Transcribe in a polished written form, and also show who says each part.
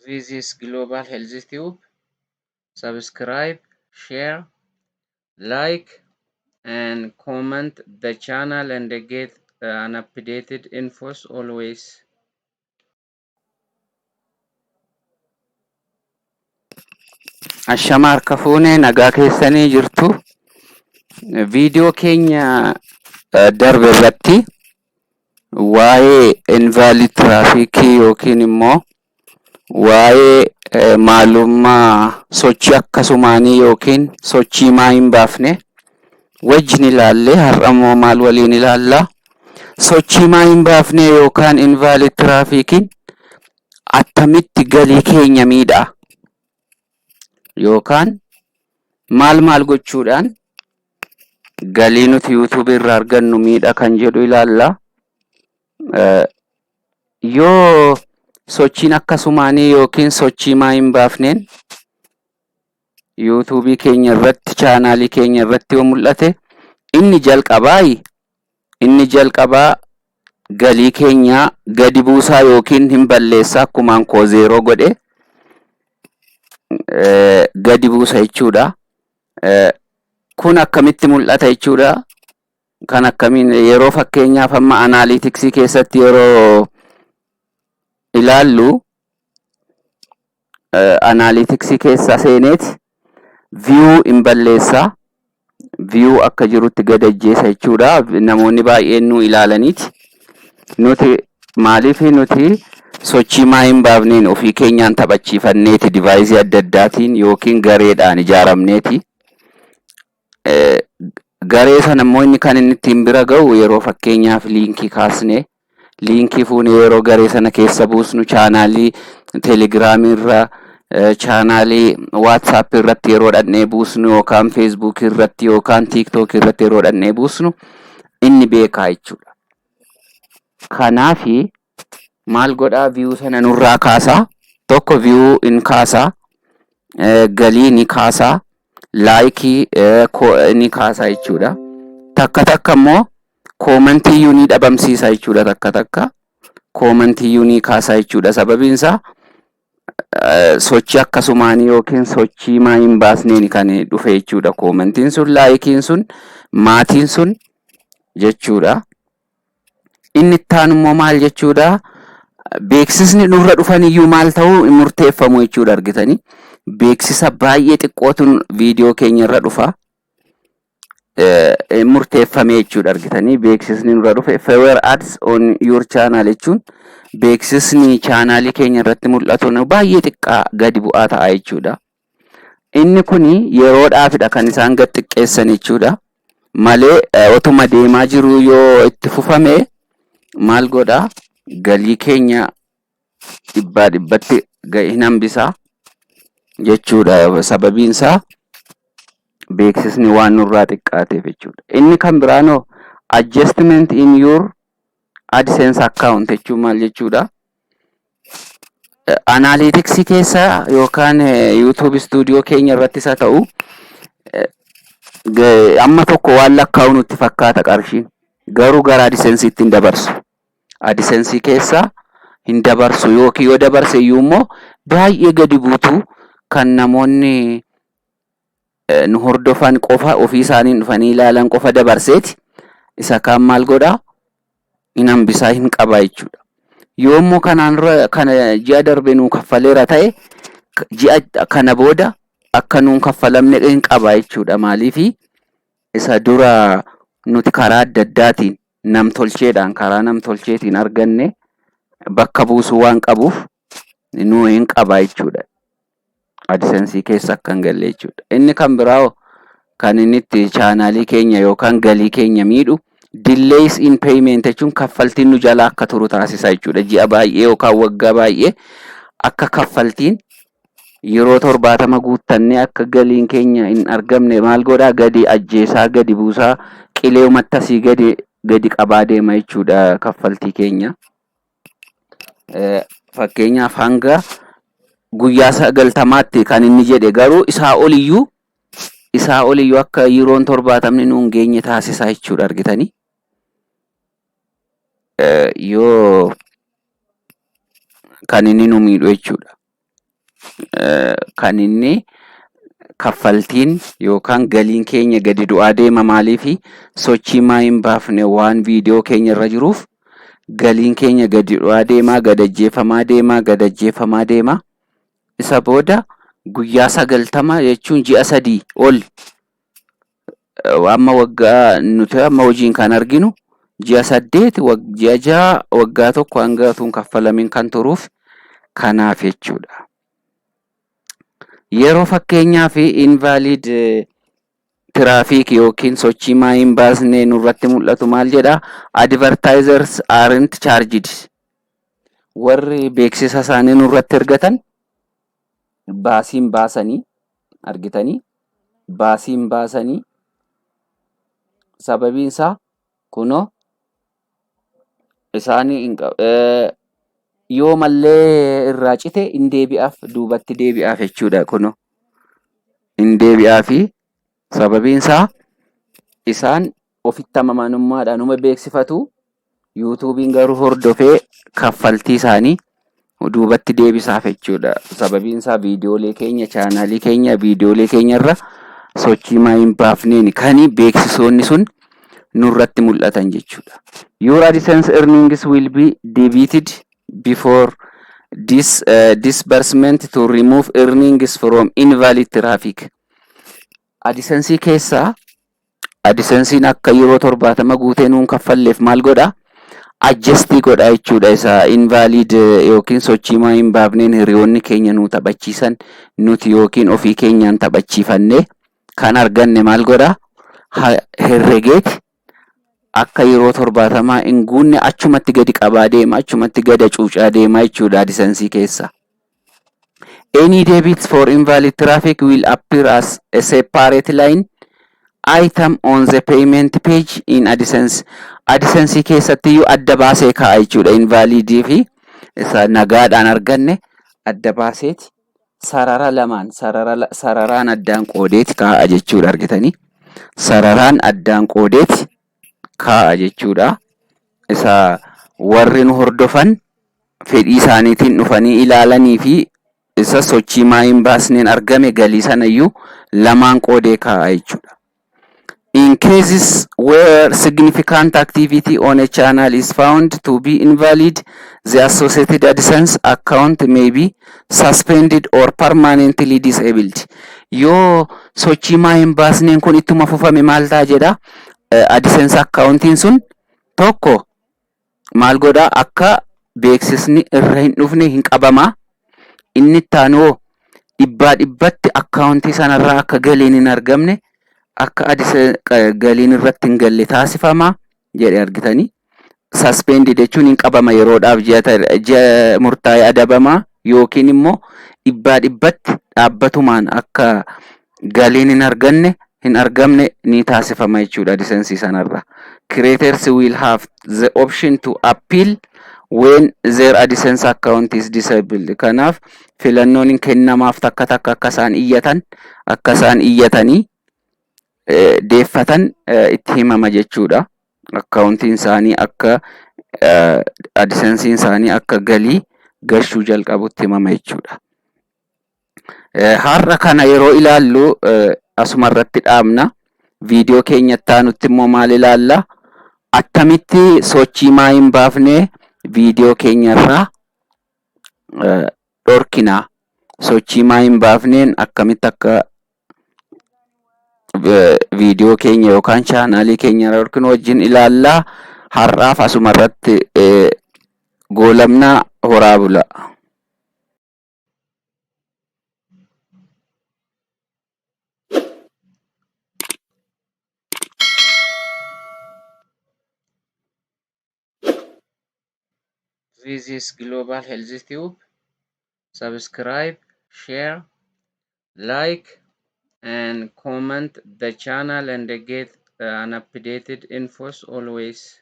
Speaker 1: This is Global Health Tube. Subscribe, share, like, and comment the channel and get an updated infos always. Ashama harka fuune nagaa keessanii jirtu. Viidiyoo keenya darbe irratti waa'ee invalid traffic yookiin immoo waa'ee maalummaa sochii akkasumaanii yookiin sochii maa hin baafne wajjin ilaalle har'ammoo maal waliin ilaalla. Sochii maa hin baafne yookaan invalid trafficin attamitti galii keenya miidha yookaan maal gochuudhaan galii nuti YouTube irraa argannu miidha kan jedhu ilaalla. Yoo sochiin akkasumaanii yookiin sochii maa hin baafneen YouTube keenya irratti chaanaalii keenya irratti yoo mul'ate inni jalqabaa galii keenya gadi buusaa yookiin hin balleessaa akkumaan koo 0 godhe gadi buusa jechuudha. Kun akkamitti mul'ata jechuudha. Kan akkamiin yeroo fakkeenyaaf amma analytics keessatti yeroo ilaallu analytics keessa seeneet view hin balleessaa view akka jirutti gadajjeessa jechuudha. Namoonni baay'een nu ilaalaniiti. Nuti maaliif nuti sochii maa hin baafneen ofii keenyaan taphachiifanneeti device adda addaatiin yookiin gareedhaan ijaaramneeti. Garee sana immoo inni kan inni ittiin bira ga'u yeroo fakkeenyaaf liinkii kaasne liinkii fuune yeroo garee sana keessa buusnu chaanaalii teelegiraamii irra chaanaalii WhatsApp irratti yeroo dhannee buusnu yookaan Facebook irratti yookaan TikTok irratti yeroo dhannee buusnu inni beekaa jechuudha. Kanaafi maal godhaa view sana nurraa kaasaa tokko view in kaasaa galii ni kaasaa laayikii ni kaasaa jechuudha. Takka immoo koomantiyyuu ni dhabamsiisa jechuudha. Takka koomantiyyuu ni kaasaa jechuudha. Sababiin isaa sochii akkasumaanii yookiin sochii maa hin baasneen kan dhufe jechuudha. Koomantiin sun laayikiin sun maatiin sun jechuudha. Inni ittaan immoo maal jechuudha. Beeksisni nurra dhufaniyyuu maal ta'uu murteeffamu jechuudha. Argitanii beeksisa baay'ee xiqqootuun viidiyoo keenya irra dhufa murteeffame jechuudha. Argitanii beeksisni nurra dhufe favor ads on your channel jechuun beeksisni chaanaalii keenya irratti mul'atu baay'ee xiqqaa gadi bu'aa ta'a jechuudha. Inni kuni yeroodhaafidha kan isaan gad xiqqeessan jechuudha. Malee otuma deemaa jiru yoo itti fufame maal godhaa galii keenya dhibbatti hin hambisaa jechuudha. Sababiin isaa beeksisni waan nurraa xiqqaateef jechuudha. Inni kan biraanoo adjustment in your AdSense account jechuun maal jechuudha. Analytics keessa yookaan YouTube studio keenya irratti isa ta'u amma tokko waan lakkaa'u nutti fakkaata qarshiin garuu gara AdSense ittiin dabarsu. AdSense keessa hin dabarsu yookiin yoo dabarse iyyuu immoo baay'ee gadi buutu kan namoonni nu hordofan qofa ofii isaaniin dhufanii ilaalan qofa dabarseeti isa kaan maal godhaa hin hambisaa hin qabaa jechuudha. Yoommoo kana ji'a darbe nuu kaffaleera ta'e ji'a kana booda akka nuun kaffalamne hin qabaa jechuudha. Maaliifi isa dura nuti karaa adda addaatiin namtolcheedhaan karaa namtolcheetiin arganne bakka buusuu waan qabuuf nuu hin qabaa jechuudha. AdSense keessa akka hin galle jechuudha. Inni kan biraa kan inni itti chaanaalii keenya yookaan galii keenya miidhu delays in payment jechuun kaffaltiin nu jalaa akka turu taasisa jechuudha. Ji'a baay'ee yookaan waggaa baay'ee akka kaffaltiin yeroo 70 guuttannee akka galiin keenya hin argamne maal godhaa gadi ajjeesaa gadi buusaa qilee mattasii gadi qabaa deema jechuudha kaffaltii keenya. Fakkeenyaaf hanga guyyaa 90tti kan inni jedhe garuu isaa oliyyuu isaa oliyyuu akka yeroon 70 nuun geenye taasisaa jechuudha argitanii. Yoo kan inni nu miidhu jechuudha. Kan inni kaffaltiin yookaan galiin keenya gadi du'aa deema maaliifi sochii maayii hin baafne waan viidiyoo keenya irra jiruuf galiin keenya gadi du'aa deemaa, gadajjeefamaa deema. Isa booda guyyaa 90 jechuun ji'a 3 ol amma waggaa nuti amma hojiin kan arginu ji'a 8 ji'a 6 waggaa tokko hanga utuu hin kaffalamin kan turuuf kanaaf jechuudha. Yeroo fakkeenyaa fi invalid traffic yookiin sochii maayii hin baasne nurratti mul'atu maal jedha? Advertisers aren't charged. Warri beeksisa isaanii nurratti ergatan baasiin baasanii argitanii, baasiin baasanii sababiin isaa kunoo isaanii yoo mallee irraa cite hin deebi'aaf, duubatti deebi'aaf jechuudha. Kunoo hin deebi'aafi sababiin isaa isaan ofitti amanamummaadhaan uma beeksifatu, yuutuubiin garuu hordofee kaffaltii isaanii duubatti deebisaaf jechuudha. Sababiin isaa viidiyoolee keenya, chaanaalii keenya, viidiyoolee keenyarra sochii maayii hin baafneen kan beeksisoonni sun nurratti mul'atan jechuudha. Your AdSense earnings will be debited before this disbursement to remove earnings from invalid traffic. AdSense keessaa AdSensein akka yeroo 70 guutee nuun kaffalleef maal godha? Adjustii godha jechuudha. Isa invalid yookiin sochii maayii hin baafneen hiriyoonni keenya nu taphachiisan nuti yookiin ofii keenyaan taphachiifannee kan arganne maal godha? Herregeeti akka yeroo 70 hin guunne achumatti gadi qabaa deema, achumatti gada cuucaa deema jechuudha AdSense keessa. Any debits for invalid traffic will appear as a separate line item on the payment page in AdSense. AdSense keessatti iyyuu adda baasee kaa'a jechuudha. Invalidii fi isa nagaadhaan arganne adda baaseeti sarara lamaan sararaan addaan qoodeeti kaa'a jechuudha argitanii. Sararaan addaan qoodeeti kaa'a jechuudha. Isa warri nu hordofan fedhii isaaniitiin dhufanii ilaalanii fi isa sochii maayii hin baasneen argame galii sanayyuu lamaan qoodee kaa'a jechuudha. In cases where significant activity on a channel is found to be invalid, the associated AdSense account may be suspended or permanently disabled. Yoo sochii maayii hin baasneen kun ittuma fufame maal ta'a jedha? AdSense accountiin sun tokko maal godha? Akka beeksisni irra hin dhufne hin qabama. Inni ittaanoo dhibbatti accountii sanarraa akka galiin hin argamne akka galiin irratti hin galle taasifama jedhe argitanii. Suspended jechuun hin qabama yeroodhaaf ji'a murtaa'e adabama yookiin immoo dhibbatti dhaabbatumaan akka galiin hin argamne ni taasifama jechuudha AdSense sanarra. Creators will have the option to appeal when their AdSense account is disabled. Kanaaf filannoon hin kennamaaf takka akka isaan iyyatanii deeffatan itti himama jechuudha. Akkaawuntiin isaanii akka AdSense isaanii akka galii gashuu jalqabutti himama jechuudha. Har'a kana yeroo ilaallu asuma irratti dhaabna. Viidiyoo keenyatti aanutti immoo maal ilaalla? Attamitti sochii maayii hin baafne viidiyoo keenyarraa dhorkina? Sochii maayii hin baafneen akkamitti akka viidiyoo keenya yookaan chaanaalii keenya dhorkinu wajjin ilaallaa. Har'aaf asuma irratti goolabna. Horaa bula. This is Global Health Tube. Subscribe, share, like, and comment the channel and get an updated infos always.